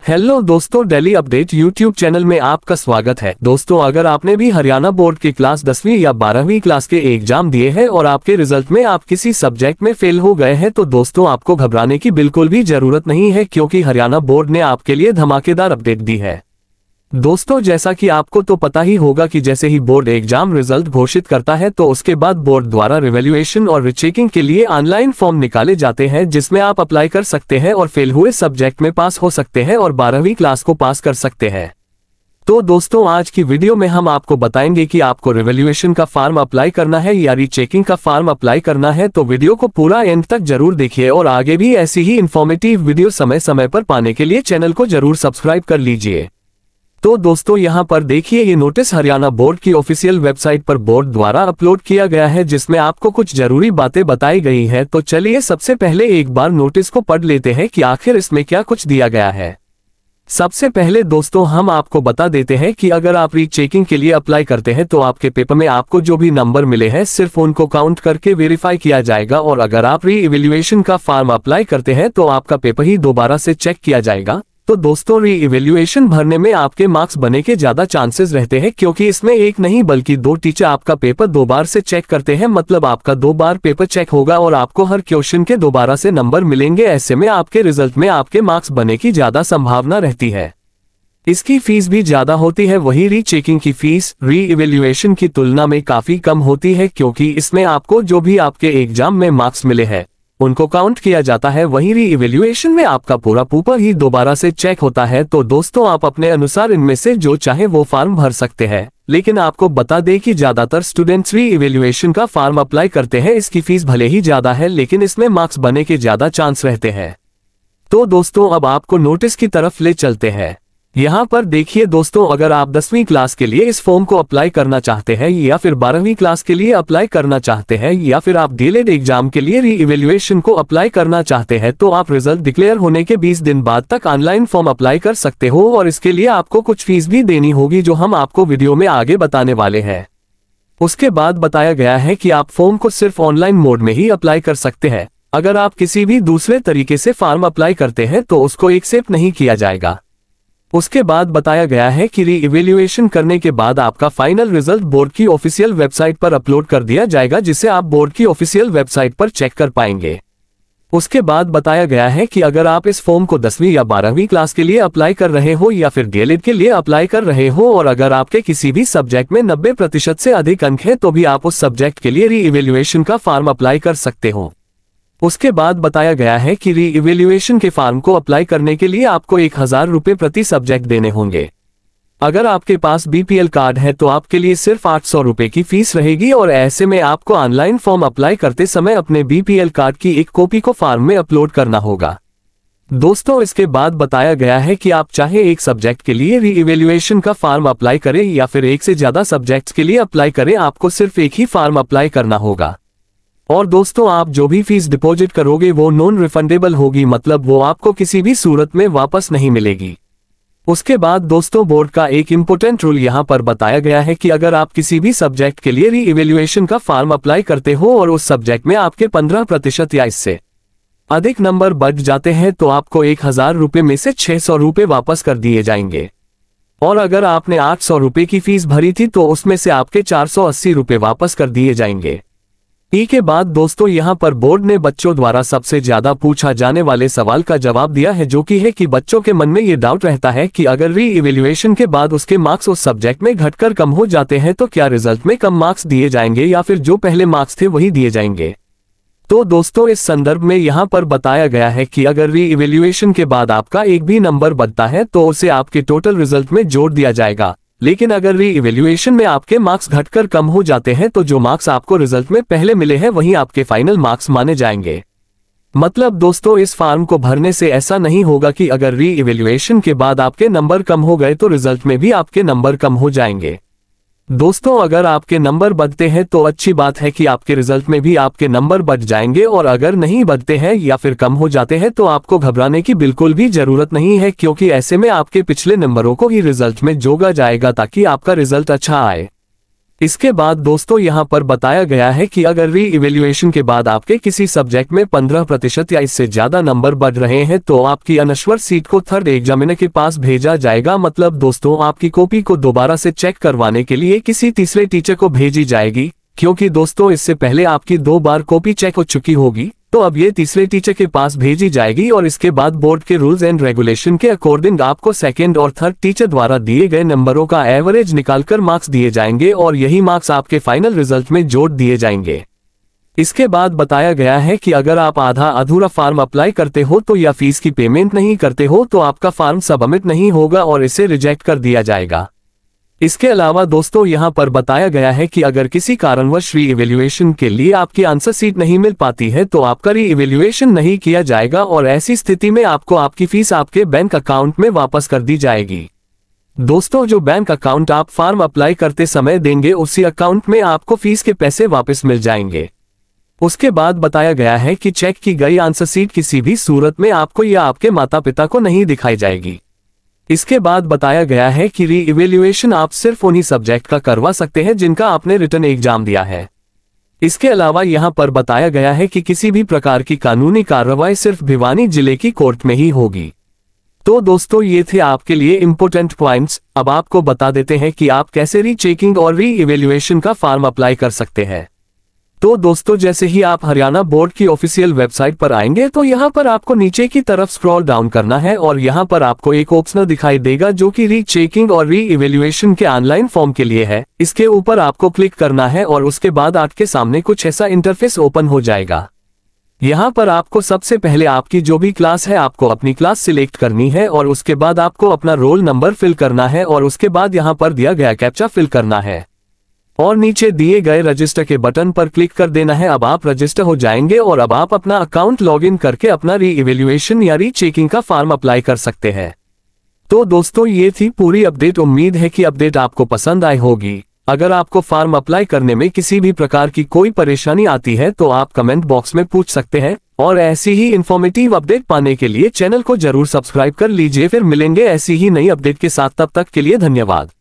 Hello दोस्तों, daily update YouTube channel में आपका स्वागत है। दोस्तों, अगर आपने भी हरियाणा बोर्ड की क्लास 10वीं या 12वीं क्लास के एग्जाम दिए हैं और आपके रिजल्ट में आप किसी सब्जेक्ट में फेल हो गए हैं तो दोस्तों आपको घबराने की बिल्कुल भी जरूरत नहीं है, क्योंकि हरियाणा बोर्ड ने आपके लिए धमाकेदार अपडेट दी है। दोस्तों, जैसा कि आपको तो पता ही होगा कि जैसे ही बोर्ड एग्जाम रिजल्ट घोषित करता है तो उसके बाद बोर्ड द्वारा रिवैल्यूएशन और रीचेकिंग के लिए ऑनलाइन फॉर्म निकाले जाते हैं, जिसमें आप अप्लाई कर सकते हैं और फेल हुए सब्जेक्ट में पास हो सकते हैं और 12वीं क्लास को पास कर सकते हैं। तो दोस्तों, आज की वीडियो में हम आपको बताएंगे कि आपको रिवैल्यूएशन का फॉर्म अप्लाई करना है या रीचेकिंग का फॉर्म अप्लाई करना है। तो वीडियो को पूरा एंड तक जरूर देखिए और आगे भी ऐसी ही इंफॉर्मेटिव वीडियो समय समय पर पाने के लिए चैनल को जरूर सब्सक्राइब कर लीजिए। तो दोस्तों, यहाँ पर देखिए, ये नोटिस हरियाणा बोर्ड की ऑफिशियल वेबसाइट पर बोर्ड द्वारा अपलोड किया गया है, जिसमें आपको कुछ जरूरी बातें बताई गई है। तो चलिए सबसे पहले एक बार नोटिस को पढ़ लेते हैं कि आखिर इसमें क्या कुछ दिया गया है। सबसे पहले दोस्तों हम आपको बता देते हैं कि अगर आप रीचेकिंग के लिए अप्लाई करते हैं तो आपके पेपर में आपको जो भी नंबर मिले हैं सिर्फ उनको काउंट करके वेरीफाई किया जाएगा, और अगर आप री इवेल्युएशन का फॉर्म अप्लाई करते हैं तो आपका पेपर ही दोबारा से चेक किया जाएगा। तो दोस्तों, री इवेल्युएशन भरने में आपके मार्क्स बने के ज्यादा चांसेस रहते हैं, क्योंकि इसमें एक नहीं बल्कि 2 टीचर आपका पेपर 2 बार से चेक करते हैं। मतलब आपका 2 बार पेपर चेक होगा और आपको हर क्वेश्चन के दोबारा से नंबर मिलेंगे। ऐसे में आपके रिजल्ट में आपके मार्क्स बने की ज्यादा संभावना रहती है। इसकी फीस भी ज्यादा होती है। वही रीचेकिंग की फीस री इवेल्युएशन की तुलना में काफी कम होती है, क्योंकि इसमें आपको जो भी आपके एग्जाम में मार्क्स मिले हैं उनको काउंट किया जाता है। वहीं री इवेल्युएशन में आपका पूरा पेपर ही दोबारा से चेक होता है। तो दोस्तों, आप अपने अनुसार इनमें से जो चाहे वो फॉर्म भर सकते हैं, लेकिन आपको बता दें कि ज्यादातर स्टूडेंट्स री इवेल्युएशन का फॉर्म अप्लाई करते हैं। इसकी फीस भले ही ज्यादा है, लेकिन इसमें मार्क्स बने के ज्यादा चांस रहते हैं। तो दोस्तों, अब आपको नोटिस की तरफ ले चलते हैं। यहाँ पर देखिए दोस्तों, अगर आप 10वीं क्लास के लिए इस फॉर्म को अप्लाई करना चाहते हैं या फिर 12वीं क्लास के लिए अप्लाई करना चाहते हैं या फिर आप डीएलएड एग्जाम के लिए री इवेल्युएशन को अप्लाई करना चाहते हैं, तो आप रिजल्ट डिक्लेयर होने के 20 दिन बाद तक ऑनलाइन फॉर्म अप्लाई कर सकते हो, और इसके लिए आपको कुछ फीस भी देनी होगी, जो हम आपको वीडियो में आगे बताने वाले हैं। उसके बाद बताया गया है कि आप फॉर्म को सिर्फ ऑनलाइन मोड में ही अप्लाई कर सकते हैं। अगर आप किसी भी दूसरे तरीके से फॉर्म अप्लाई करते हैं तो उसको एक्सेप्ट नहीं किया जाएगा। उसके बाद बताया गया है कि री इवेल्युएशन करने के बाद आपका फाइनल रिजल्ट बोर्ड की ऑफिशियल वेबसाइट पर अपलोड कर दिया जाएगा, जिसे आप बोर्ड की ऑफिशियल वेबसाइट पर चेक कर पाएंगे। उसके बाद बताया गया है कि अगर आप इस फॉर्म को 10वीं या 12वीं क्लास के लिए अप्लाई कर रहे हो या फिर डीएलएड के लिए अप्लाई कर रहे हो, और अगर आपके किसी भी सब्जेक्ट में 90% से अधिक अंक है तो भी आप उस सब्जेक्ट के लिए री इवेल्युएशन का फॉर्म अप्लाई कर सकते हो। उसके बाद बताया गया है कि री इवेल्युएशन के फॉर्म को अप्लाई करने के लिए आपको 1000 रुपये प्रति सब्जेक्ट देने होंगे। अगर आपके पास बीपीएल कार्ड है तो आपके लिए सिर्फ 800 रुपये की फीस रहेगी, और ऐसे में आपको ऑनलाइन फॉर्म अप्लाई करते समय अपने बीपीएल कार्ड की एक कॉपी को फॉर्म में अपलोड करना होगा। दोस्तों, इसके बाद बताया गया है कि आप चाहे एक सब्जेक्ट के लिए री इवेल्युएशन का फॉर्म अप्लाई करें या फिर एक से ज्यादा सब्जेक्ट्स के लिए अप्लाई करें, आपको सिर्फ एक ही फॉर्म अप्लाई करना होगा। और दोस्तों, आप जो भी फीस डिपॉजिट करोगे वो नॉन रिफंडेबल होगी, मतलब वो आपको किसी भी सूरत में वापस नहीं मिलेगी। उसके बाद दोस्तों, बोर्ड का एक इम्पोर्टेंट रूल यहाँ पर बताया गया है कि अगर आप किसी भी सब्जेक्ट के लिए री इवेल्युएशन का फॉर्म अप्लाई करते हो और उस सब्जेक्ट में आपके 15% या इससे अधिक नंबर बढ़ जाते हैं तो आपको 1000 रुपये में से 600 रुपये वापस कर दिए जाएंगे। और अगर आपने 800 रुपये की फीस भरी थी तो उसमें से आपके 480 रुपये वापस कर दिए जाएंगे। के बाद दोस्तों, यहाँ पर बोर्ड ने बच्चों द्वारा सबसे ज्यादा पूछा जाने वाले सवाल का जवाब दिया है, जो कि है कि बच्चों के मन में ये डाउट रहता है कि अगर री इवेल्युएशन के बाद उसके मार्क्स उस सब्जेक्ट में घटकर कम हो जाते हैं तो क्या रिजल्ट में कम मार्क्स दिए जाएंगे या फिर जो पहले मार्क्स थे वही दिए जाएंगे। तो दोस्तों, इस संदर्भ में यहाँ पर बताया गया है कि अगर री इवेल्युएशन के बाद आपका एक भी नंबर बढ़ता है तो उसे आपके टोटल रिजल्ट में जोड़ दिया जाएगा, लेकिन अगर री इवेल्युएशन में आपके मार्क्स घटकर कम हो जाते हैं तो जो मार्क्स आपको रिजल्ट में पहले मिले हैं वही आपके फाइनल मार्क्स माने जाएंगे। मतलब दोस्तों, इस फॉर्म को भरने से ऐसा नहीं होगा कि अगर री इवेल्युएशन के बाद आपके नंबर कम हो गए तो रिजल्ट में भी आपके नंबर कम हो जाएंगे। दोस्तों, अगर आपके नंबर बढ़ते हैं तो अच्छी बात है कि आपके रिजल्ट में भी आपके नंबर बढ़ जाएंगे, और अगर नहीं बढ़ते हैं या फिर कम हो जाते हैं तो आपको घबराने की बिल्कुल भी जरूरत नहीं है, क्योंकि ऐसे में आपके पिछले नंबरों को ही रिजल्ट में जोड़ा जाएगा ताकि आपका रिजल्ट अच्छा आए। इसके बाद दोस्तों यहाँ पर बताया गया है कि अगर री इवेल्युएशन के बाद आपके किसी सब्जेक्ट में 15% या इससे ज्यादा नंबर बढ़ रहे हैं तो आपकी अनश्वर सीट को थर्ड एग्जामिनर के पास भेजा जाएगा। मतलब दोस्तों आपकी कॉपी को दोबारा से चेक करवाने के लिए किसी तीसरे टीचर को भेजी जाएगी, क्योंकि दोस्तों इससे पहले आपकी 2 बार कॉपी चेक हो चुकी होगी, तो अब ये तीसरे टीचर के पास भेजी जाएगी और इसके बाद बोर्ड के रूल्स एंड रेगुलेशन के अकॉर्डिंग आपको सेकंड और थर्ड टीचर द्वारा दिए गए नंबरों का एवरेज निकालकर मार्क्स दिए जाएंगे और यही मार्क्स आपके फाइनल रिजल्ट में जोड़ दिए जाएंगे। इसके बाद बताया गया है कि अगर आप आधा अधूरा फॉर्म अप्लाई करते हो तो या फीस की पेमेंट नहीं करते हो तो आपका फॉर्म सबमिट नहीं होगा और इसे रिजेक्ट कर दिया जाएगा। इसके अलावा दोस्तों यहाँ पर बताया गया है कि अगर किसी कारणवश री इवेल्युएशन के लिए आपकी आंसर सीट नहीं मिल पाती है तो आपका री इवेल्युएशन नहीं किया जाएगा और ऐसी स्थिति में आपको आपकी फीस आपके बैंक अकाउंट में वापस कर दी जाएगी। दोस्तों जो बैंक अकाउंट आप फॉर्म अप्लाई करते समय देंगे उसी अकाउंट में आपको फीस के पैसे वापस मिल जाएंगे। उसके बाद बताया गया है कि चेक की गई आंसर सीट किसी भी सूरत में आपको या आपके माता पिता को नहीं दिखाई जाएगी। इसके बाद बताया गया है कि री इवेल्युएशन आप सिर्फ उन्हीं सब्जेक्ट का करवा सकते हैं जिनका आपने रिटन एग्जाम दिया है। इसके अलावा यहाँ पर बताया गया है कि किसी भी प्रकार की कानूनी कार्रवाई सिर्फ भिवानी जिले की कोर्ट में ही होगी। तो दोस्तों ये थे आपके लिए इंपॉर्टेंट पॉइंट्स। अब आपको बता देते हैं कि आप कैसे री चेकिंग और री इवेल्युएशन का फॉर्म अप्लाई कर सकते हैं। तो दोस्तों जैसे ही आप हरियाणा बोर्ड की ऑफिशियल वेबसाइट पर आएंगे तो यहाँ पर आपको नीचे की तरफ स्क्रॉल डाउन करना है और यहाँ पर आपको एक ऑप्शन दिखाई देगा जो कि री चेकिंग और री इवेल्युएशन के ऑनलाइन फॉर्म के लिए है। इसके ऊपर आपको क्लिक करना है और उसके बाद आपके सामने कुछ ऐसा इंटरफेस ओपन हो जाएगा। यहाँ पर आपको सबसे पहले आपकी जो भी क्लास है आपको अपनी क्लास सिलेक्ट करनी है और उसके बाद आपको अपना रोल नंबर फिल करना है और उसके बाद यहाँ पर दिया गया कैप्चा फिल करना है और नीचे दिए गए रजिस्टर के बटन पर क्लिक कर देना है। अब आप रजिस्टर हो जाएंगे और अब आप अपना अकाउंट लॉगिन करके अपना री इवेल्युएशन या री चेकिंग का फॉर्म अप्लाई कर सकते हैं। तो दोस्तों ये थी पूरी अपडेट। उम्मीद है कि अपडेट आपको पसंद आई होगी। अगर आपको फॉर्म अप्लाई करने में किसी भी प्रकार की कोई परेशानी आती है तो आप कमेंट बॉक्स में पूछ सकते हैं और ऐसी ही इन्फॉर्मेटिव अपडेट पाने के लिए चैनल को जरूर सब्सक्राइब कर लीजिए। फिर मिलेंगे ऐसी ही नई अपडेट के साथ, तब तक के लिए धन्यवाद।